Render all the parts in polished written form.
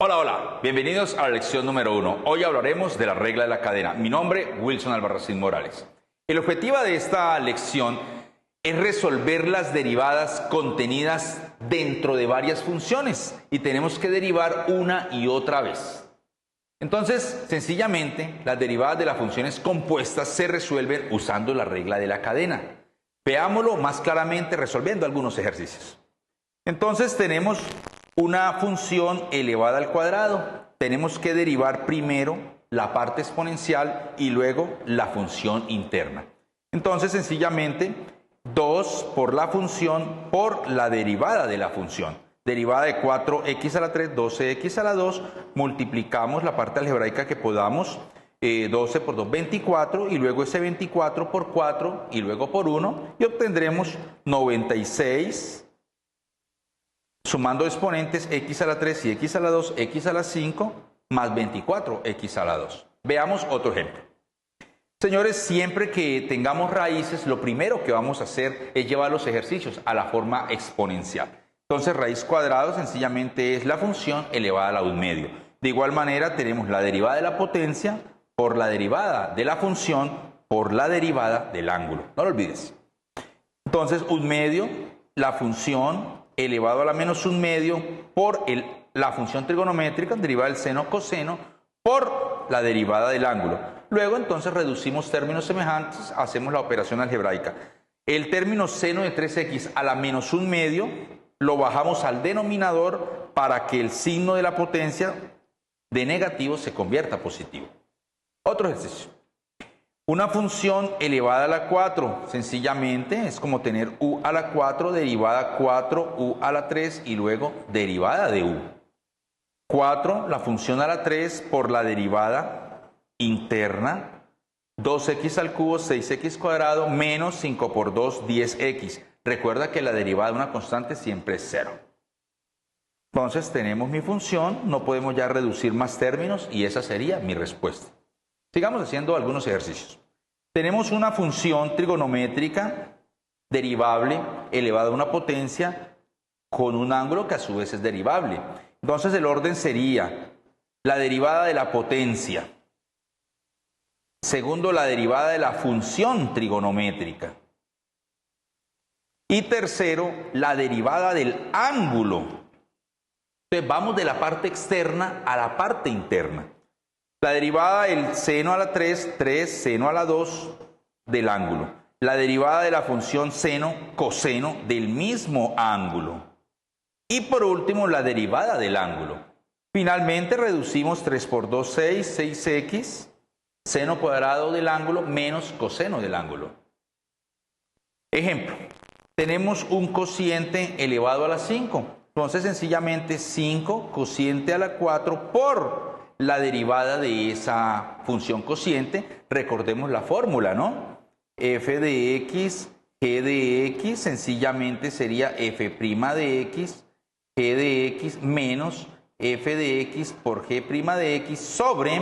Hola, hola, bienvenidos a la lección número 1. Hoy hablaremos de la regla de la cadena. Mi nombre, Wilson Albarracín Morales. El objetivo de esta lección es resolver las derivadas contenidas dentro de varias funciones y tenemos que derivar una y otra vez. Entonces, sencillamente, las derivadas de las funciones compuestas se resuelven usando la regla de la cadena. Veámoslo más claramente resolviendo algunos ejercicios. Entonces tenemos una función elevada al cuadrado. Tenemos que derivar primero la parte exponencial y luego la función interna. Entonces sencillamente 2 por la función por la derivada de la función. Derivada de 4x a la 3, 12x a la 2, multiplicamos la parte algebraica que podamos, 12 por 2, 24, y luego ese 24 por 4 y luego por 1, y obtendremos 96, sumando exponentes x a la 3 y x a la 2, x a la 5, más 24, x a la 2. Veamos otro ejemplo. Señores, siempre que tengamos raíces, lo primero que vamos a hacer es llevar los ejercicios a la forma exponencial. Entonces, raíz cuadrada sencillamente es la función elevada a la 1/2. De igual manera, tenemos la derivada de la potencia por la derivada de la función por la derivada del ángulo. No lo olvides. Entonces, 1/2, la función elevado a la menos 1/2 por la función trigonométrica, derivada del seno coseno, por la derivada del ángulo. Luego, entonces, reducimos términos semejantes, hacemos la operación algebraica. El término seno de 3x a la menos 1/2 lo bajamos al denominador para que el signo de la potencia de negativo se convierta a positivo. Otro ejercicio. Una función elevada a la 4, sencillamente es como tener u a la 4 derivada 4u a la 3 y luego derivada de u. 4, la función a la 3 por la derivada interna, 2x al cubo, 6x cuadrado, menos 5 por 2, 10x. Recuerda que la derivada de una constante siempre es 0. Entonces tenemos mi función, no podemos ya reducir más términos y esa sería mi respuesta. Sigamos haciendo algunos ejercicios. Tenemos una función trigonométrica derivable elevada a una potencia con un ángulo que a su vez es derivable. Entonces el orden sería la derivada de la potencia. Segundo, la derivada de la función trigonométrica. Y tercero, la derivada del ángulo. Entonces vamos de la parte externa a la parte interna. La derivada del seno a la 3, 3 seno a la 2 del ángulo. La derivada de la función seno, coseno del mismo ángulo. Y por último, la derivada del ángulo. Finalmente reducimos 3 por 2, 6, 6x, seno cuadrado del ángulo menos coseno del ángulo. Ejemplo, tenemos un cociente elevado a la 5. Entonces sencillamente 5 cociente a la 4 por la derivada de esa función cociente. Recordemos la fórmula, ¿no? F de x, g de x, sencillamente sería f' de x, g de x menos f de x por g' de x sobre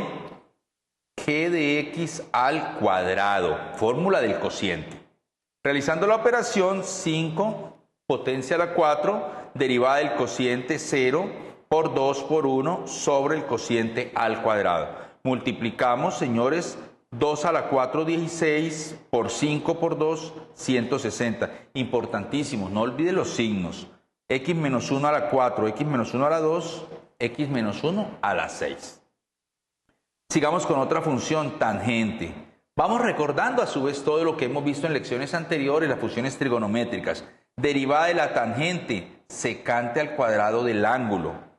g de x al cuadrado, fórmula del cociente. Realizando la operación, 5 potencia a la 4, derivada del cociente 0, por 2 por 1 sobre el cociente al cuadrado. Multiplicamos, señores, 2 a la 4, 16, por 5 por 2, 160. Importantísimo, no olvide los signos. X menos 1 a la 4, X menos 1 a la 2, X menos 1 a la 6. Sigamos con otra función, tangente. Vamos recordando a su vez todo lo que hemos visto en lecciones anteriores, las funciones trigonométricas. Derivada de la tangente, secante al cuadrado del ángulo.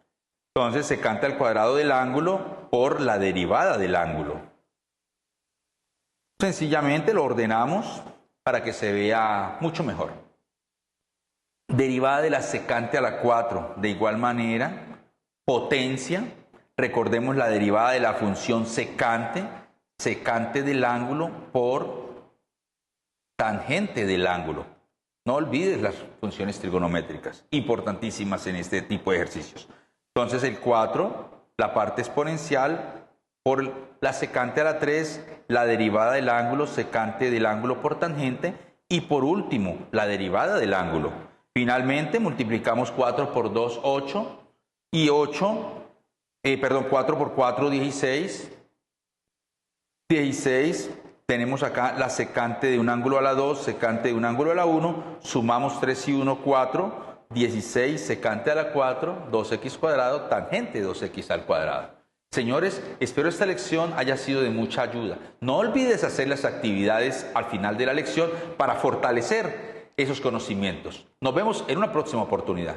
Entonces, secante al cuadrado del ángulo por la derivada del ángulo. Sencillamente lo ordenamos para que se vea mucho mejor. Derivada de la secante a la 4. De igual manera, potencia. Recordemos la derivada de la función secante. Secante del ángulo por tangente del ángulo. No olvides las funciones trigonométricas, importantísimas en este tipo de ejercicios. Entonces el 4, la parte exponencial por la secante a la 3, la derivada del ángulo, secante del ángulo por tangente, y por último, la derivada del ángulo. Finalmente multiplicamos 4 por 2, 8, y 8 Perdón, 4 por 4, 16. 16, tenemos acá la secante de un ángulo a la 2, secante de un ángulo a la 1, sumamos 3 y 1, 4, 16, secante a la 4, 2x cuadrado, tangente de 2x al cuadrado. Señores, espero esta lección haya sido de mucha ayuda. No olvides hacer las actividades al final de la lección para fortalecer esos conocimientos. Nos vemos en una próxima oportunidad.